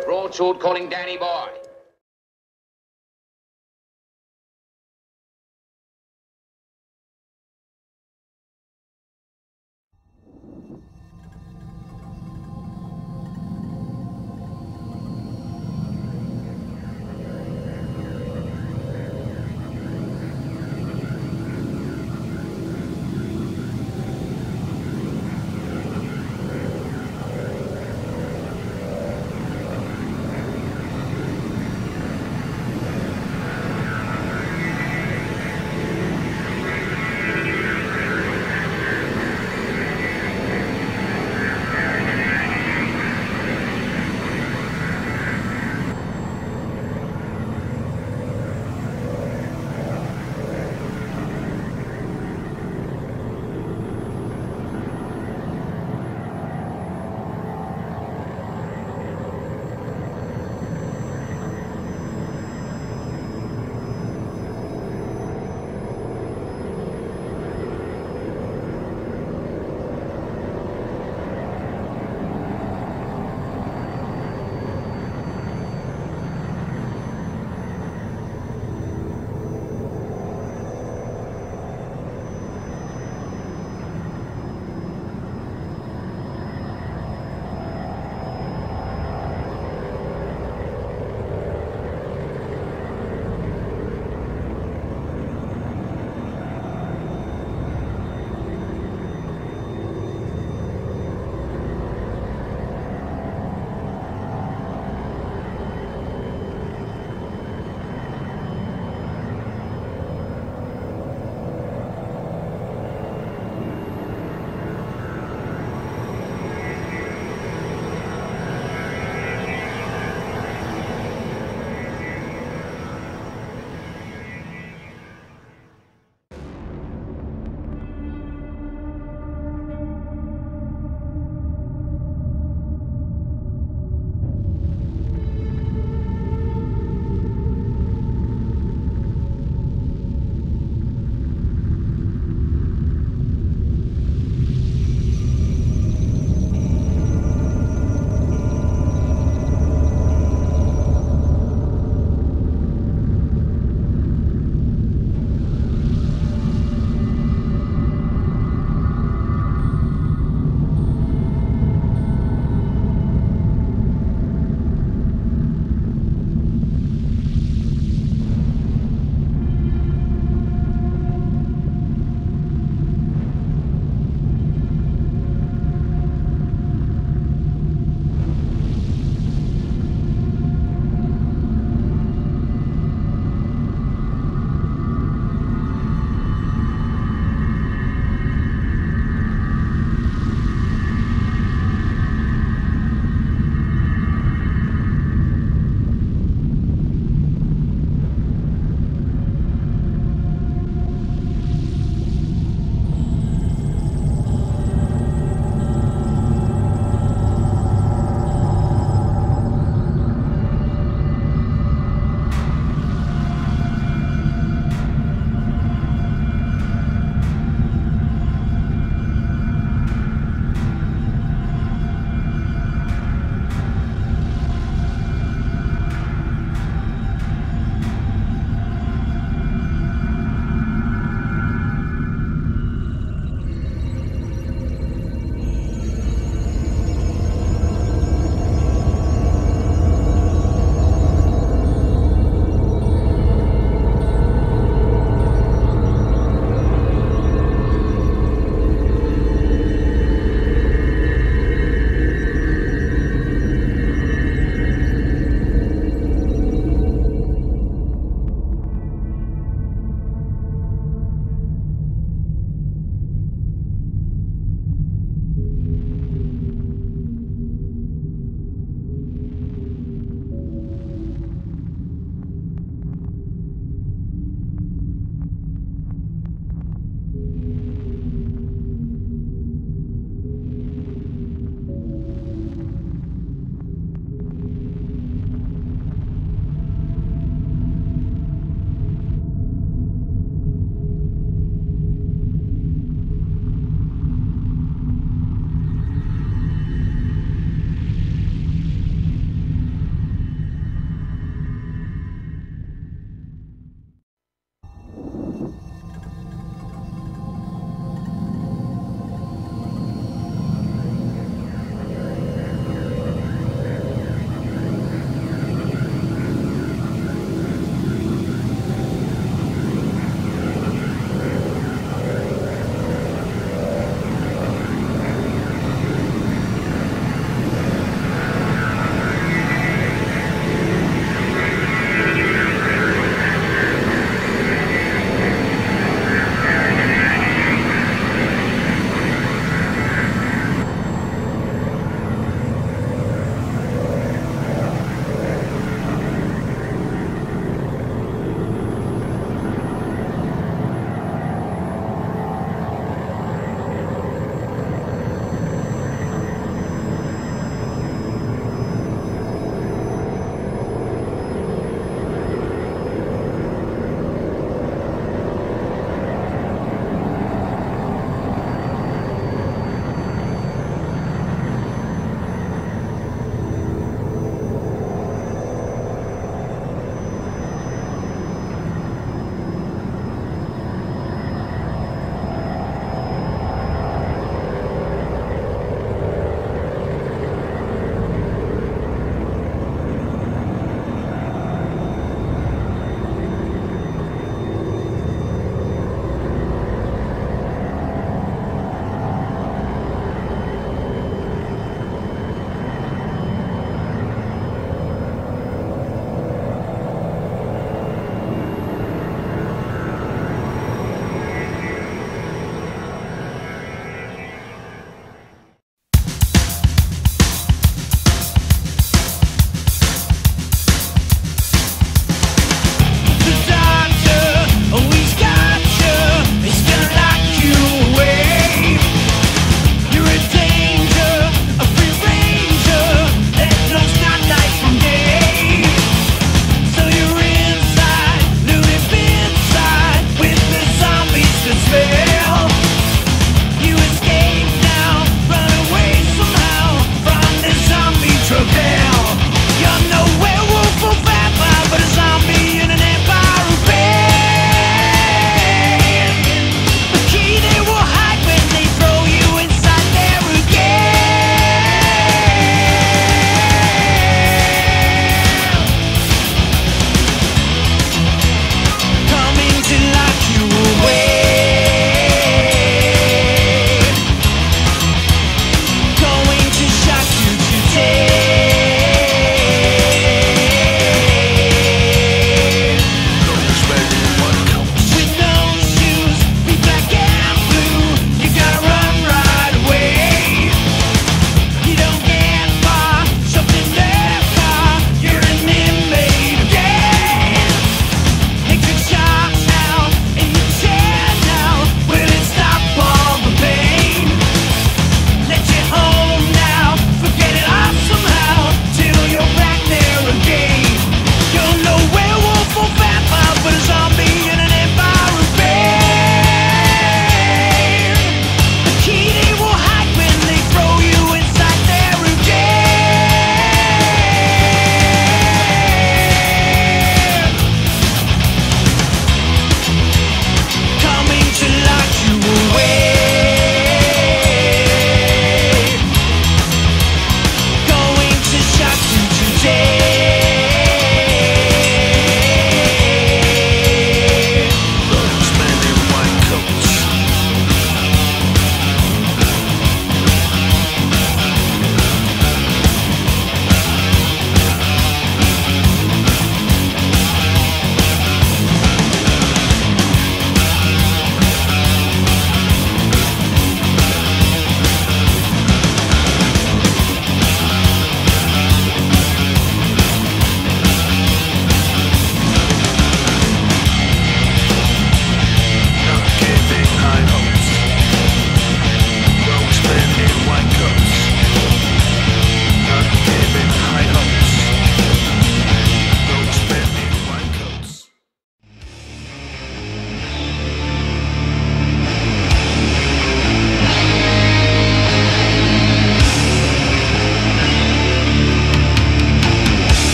Broadsword calling Danny Boy.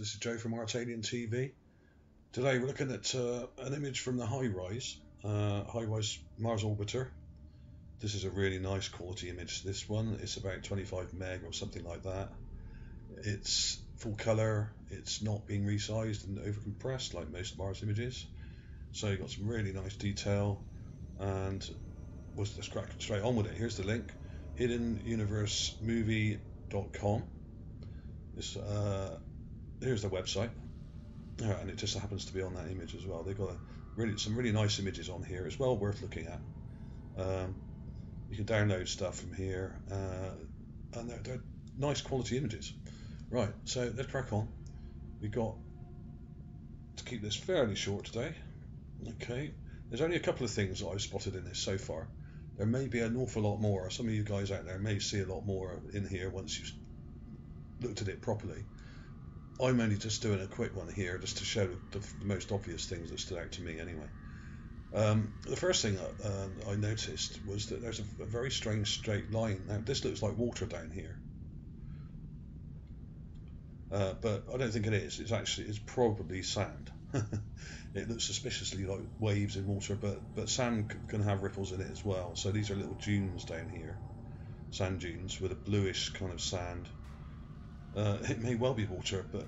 this is Joe from ArtAlienTV. Today we're looking at an image from the high-rise Mars orbiter. This is a really nice quality image. This one is about 25 meg or something like that. It's full color, it's not being resized and overcompressed like most Mars images. So you've got some really nice detail, and let's crack straight on with it. Here's the link, hiddenuniversemovie.com. Here's the website, and it just happens to be on that image as well. They've got some really nice images on here. It's well worth looking at. You can download stuff from here, and they're nice quality images. Right, so let's crack on. We've got to keep this fairly short today. Okay, there's only a couple of things that I've spotted in this so far. There may be an awful lot more. Some of you guys out there may see a lot more in here once you've looked at it properly. I'm only just doing a quick one here just to show the most obvious things that stood out to me anyway. The first thing I noticed was that there's a very strange straight line. Now this looks like water down here, but I don't think it is. It's probably sand. It looks suspiciously like waves in water, but sand can have ripples in it as well. So these are little dunes down here, sand dunes with a bluish kind of sand. It may well be water, but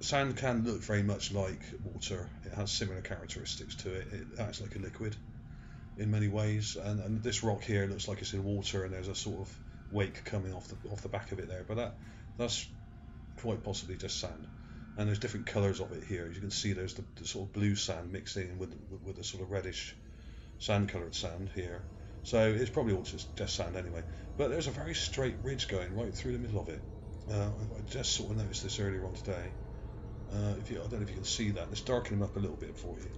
sand can look very much like water. It has similar characteristics to it. It acts like a liquid in many ways, and this rock here looks like it's in water, and there's a sort of wake coming off the back of it there. But that's quite possibly just sand. And there's different colours of it here. As you can see, there's the sort of blue sand mixing with the sort of reddish sand-coloured sand here. So it's probably all just sand anyway. But there's a very straight ridge going right through the middle of it. I just sort of noticed this earlier on today. I don't know if you can see that. Let's darken them up a little bit for you.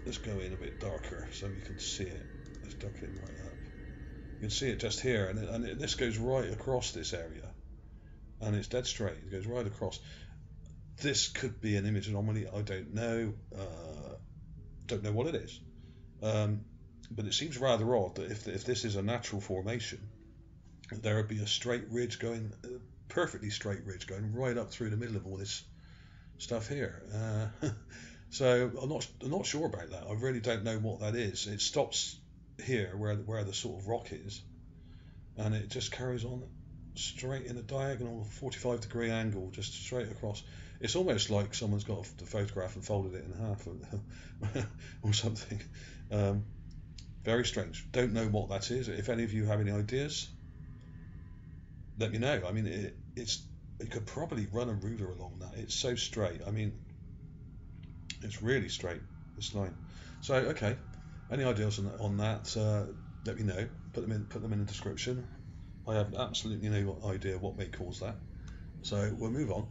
Let's go in a bit darker so you can see it. Let's darken it right up. You can see it just here, and this goes right across this area. And it's dead straight. It goes right across. This could be an image anomaly. I don't know. Don't know what it is. But it seems rather odd that if this is a natural formation, there would be a straight ridge going, perfectly straight ridge going right up through the middle of all this stuff here. So I'm not sure about that. I really don't know what that is. It stops here where the sort of rock is, and it just carries on straight in a diagonal 45-degree angle, just straight across. It's almost like someone's got the photograph and folded it in half or something. Very strange. Don't know what that is. If any of you have any ideas, let me know. I mean, you could probably run a ruler along that. It's so straight. I mean, it's really straight, this line. So okay, any ideas on that? Let me know. Put them in the description. I have absolutely no idea what may cause that. So we'll move on.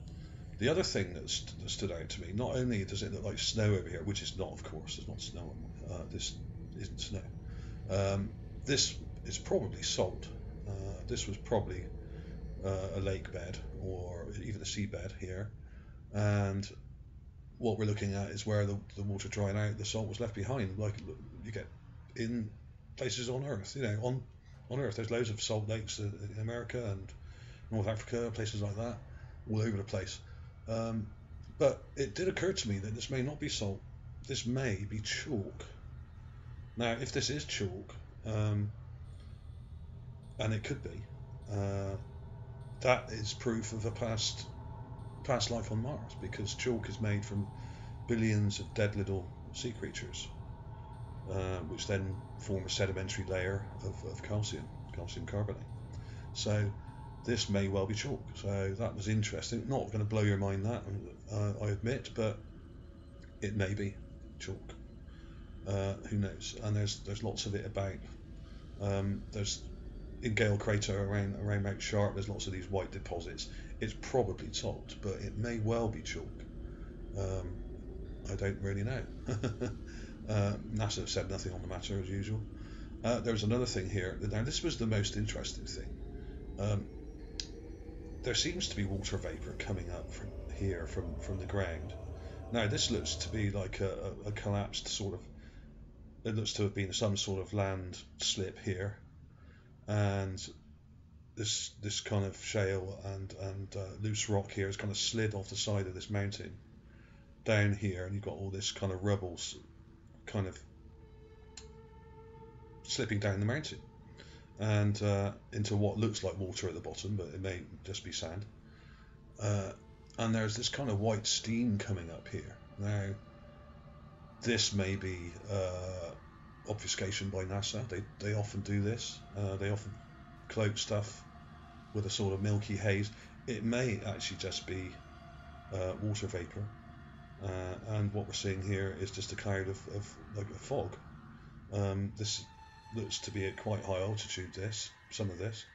The other thing that stood out to me, not only does it look like snow over here, which is not, of course, there's not snow. This isn't snow. This is probably salt. This was probably a lake bed or even a seabed here. And what we're looking at is where the water dried out, the salt was left behind, like you get in places on Earth, on Earth, there's loads of salt lakes in America and North Africa, places like that, all over the place. But it did occur to me that this may not be salt. This may be chalk. Now, if this is chalk, and it could be, that is proof of a past life on Mars, because chalk is made from billions of dead little sea creatures, which then form a sedimentary layer of calcium carbonate. So this may well be chalk. So that was interesting. Not going to blow your mind, that I admit, but it may be chalk. Who knows? And there's lots of it about. There's in Gale Crater around Mount Sharp. There's lots of these white deposits. It's probably salt, but it may well be chalk. I don't really know. NASA have said nothing on the matter as usual. There's another thing here. Now this was the most interesting thing. There seems to be water vapor coming up from here, from the ground. Now this looks to be like a collapsed sort of. It looks to have been some sort of land slip here, and this kind of shale and loose rock here has kind of slid off the side of this mountain down here, and you've got all this kind of rubble kind of slipping down the mountain and into what looks like water at the bottom, but it may just be sand. And there's this kind of white steam coming up here. Now, this may be obfuscation by NASA. They often do this. They often cloak stuff with a sort of milky haze. It may actually just be water vapor, and what we're seeing here is just a cloud of like a fog. This looks to be at quite high altitude. Some of this.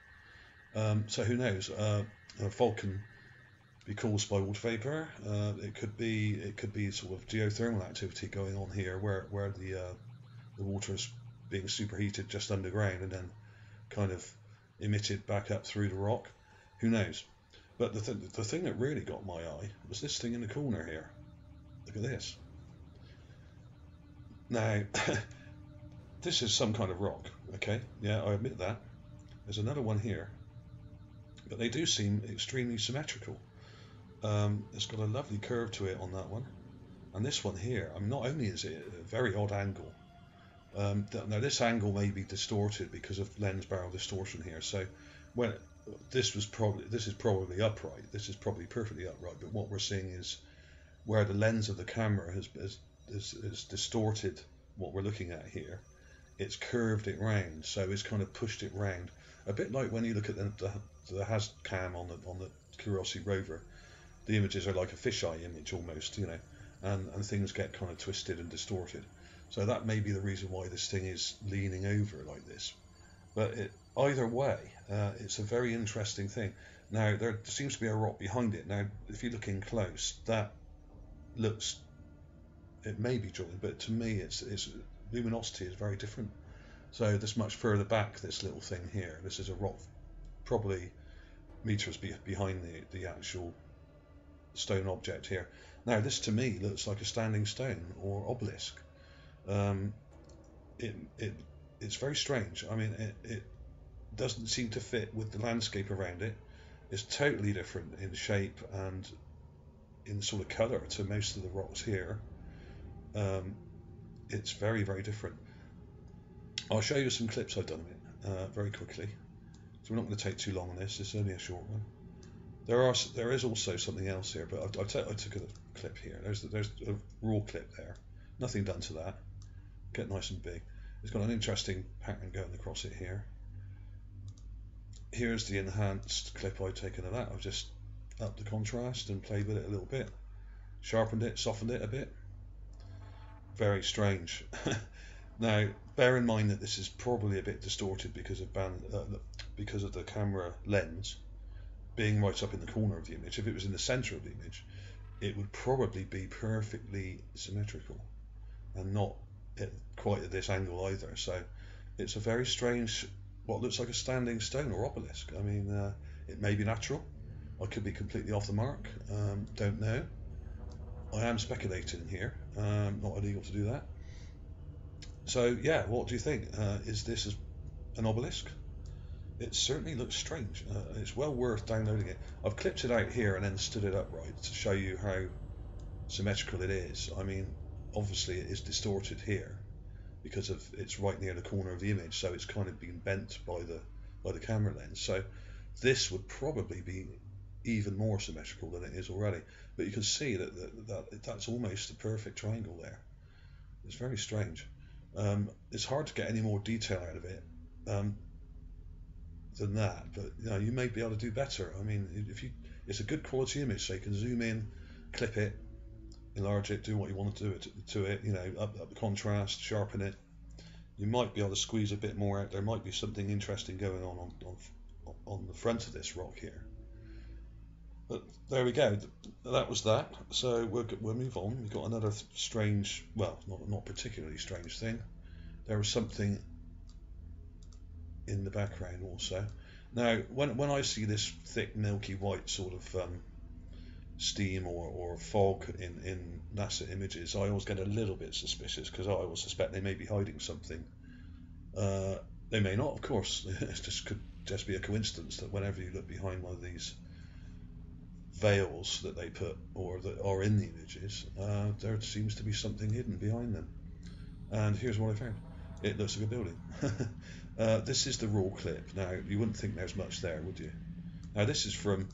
So who knows? A fog can be caused by water vapor. It could be sort of geothermal activity going on here, where the water is being superheated just underground and then kind of emitted back up through the rock. Who knows? But the thing that really got my eye was this thing in the corner here. Look at this. Now, this is some kind of rock. Okay, yeah, I admit that. There's another one here, but they do seem extremely symmetrical. It's got a lovely curve to it on that one, and this one here. I mean, not only is it a very odd angle. Now this angle may be distorted because of lens barrel distortion here. So when this is probably upright. This is probably perfectly upright. But what we're seeing is where the lens of the camera has distorted what we're looking at here. It's curved it round, so it's kind of pushed it round. A bit like when you look at the HAZ cam on the Curiosity Rover. The images are like a fisheye image almost, you know, and things get kind of twisted and distorted. So that may be the reason why this thing is leaning over like this. But either way, it's a very interesting thing. Now, there seems to be a rock behind it. Now, if you look in close, that looks, it may be joined, but to me, its luminosity is very different. So this much further back, this little thing here, this is a rock probably meters behind the actual stone object here. Now, this to me looks like a standing stone or obelisk. It's very strange. I mean, it doesn't seem to fit with the landscape around it. It's totally different in shape and in sort of colour to most of the rocks here. It's very, very different. I'll show you some clips I've done of it very quickly. So we're not going to take too long on this. It's only a short one. There is also something else here, but I took a clip here. There's a raw clip there. Nothing done to that. Get nice and big. It's got an interesting pattern going across it here. Here's the enhanced clip I've taken of that. I've just upped the contrast and played with it a little bit, sharpened it, softened it a bit. Very strange. Now, bear in mind that this is probably a bit distorted because of the camera lens being right up in the corner of the image. If it was in the center of the image, it would probably be perfectly symmetrical and not quite at this angle either. So it's a very strange, what looks like a standing stone or obelisk. I mean, it may be natural. I could be completely off the mark. Don't know. I am speculating here. Not illegal to do that. So yeah, what do you think? Is this an obelisk? It certainly looks strange. It's well worth downloading it. I've clipped it out here and then stood it upright to show you how symmetrical it is. I mean, obviously it is distorted here because it's right near the corner of the image, so it's kind of been bent by the camera lens. So this would probably be even more symmetrical than it is already. But you can see that's almost a perfect triangle there. It's very strange. It's hard to get any more detail out of it than that, but you may be able to do better. I mean, it's a good quality image, so you can zoom in, clip it, enlarge it, do what you want to do to it. Up the contrast, sharpen it. You might be able to squeeze a bit more out. There might be something interesting going on the front of this rock here. But there we go. That was that. So we'll move on. We've got another strange, well, not particularly strange thing. There was something in the background also. Now, when I see this thick, milky white sort of steam or fog in NASA images, I always get a little bit suspicious because I always suspect they may be hiding something. They may not, of course. It just could just be a coincidence that whenever you look behind one of these veils that they put or that are in the images, there seems to be something hidden behind them. And here's what I found. It looks like a building. This is the raw clip. Now, you wouldn't think there's much there, would you? Now, this is from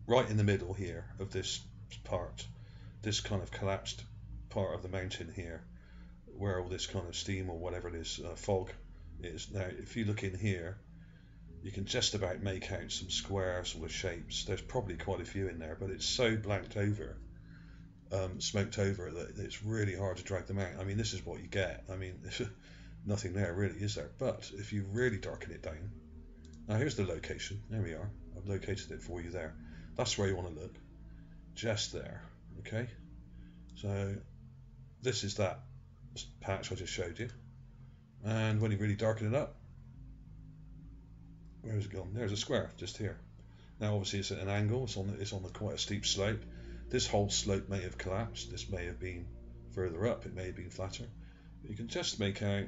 right in the middle here of this part, this kind of collapsed part of the mountain here, where all this kind of steam or whatever it is, fog is. Now, if you look in here, you can just about make out some square sort of shapes. There's probably quite a few in there, but it's so blanked over, smoked over, that it's really hard to drag them out. I mean, this is what you get. I mean, nothing there really, is there? But if you really darken it down, now here's the location. There we are. I've located it for you there. That's where you want to look. Just there. Okay. So this is that patch I just showed you. And when you really darken it up, where's it gone? There's a square just here. Now obviously it's at an angle. It's on quite a steep slope. This whole slope may have collapsed. This may have been further up. It may have been flatter. But you can just make out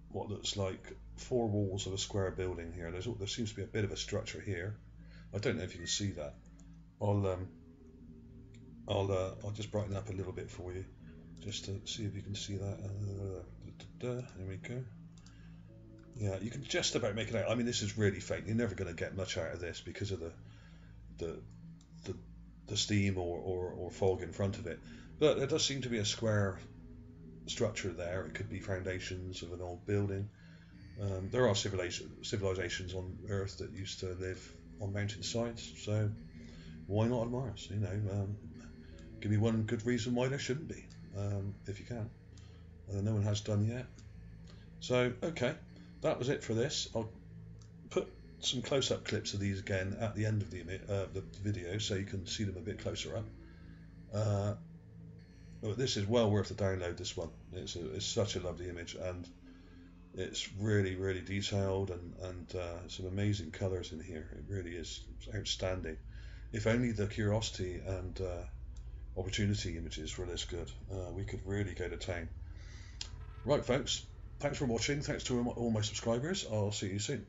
what looks like 4 walls of a square building here. There seems to be a bit of a structure here. I don't know if you can see that. I'll just brighten up a little bit for you, just to see if you can see that. There we go. Yeah, you can just about make it out. I mean, this is really faint. You're never going to get much out of this because of the steam or fog in front of it. But there does seem to be a square structure there. It could be foundations of an old building. There are civilizations on Earth that used to live on mountain sides, so why not on Mars? You know, give me one good reason why there shouldn't be, if you can. No one has done yet. So, okay, that was it for this. I'll put some close-up clips of these again at the end of the video, so you can see them a bit closer up. But this is well worth the download. This one, it's such a lovely image, and it's really, really detailed, and some amazing colours in here. It really is outstanding. If only the Curiosity and Opportunity images were this good, we could really go to town. Right, folks, thanks for watching. Thanks to all my subscribers. I'll see you soon.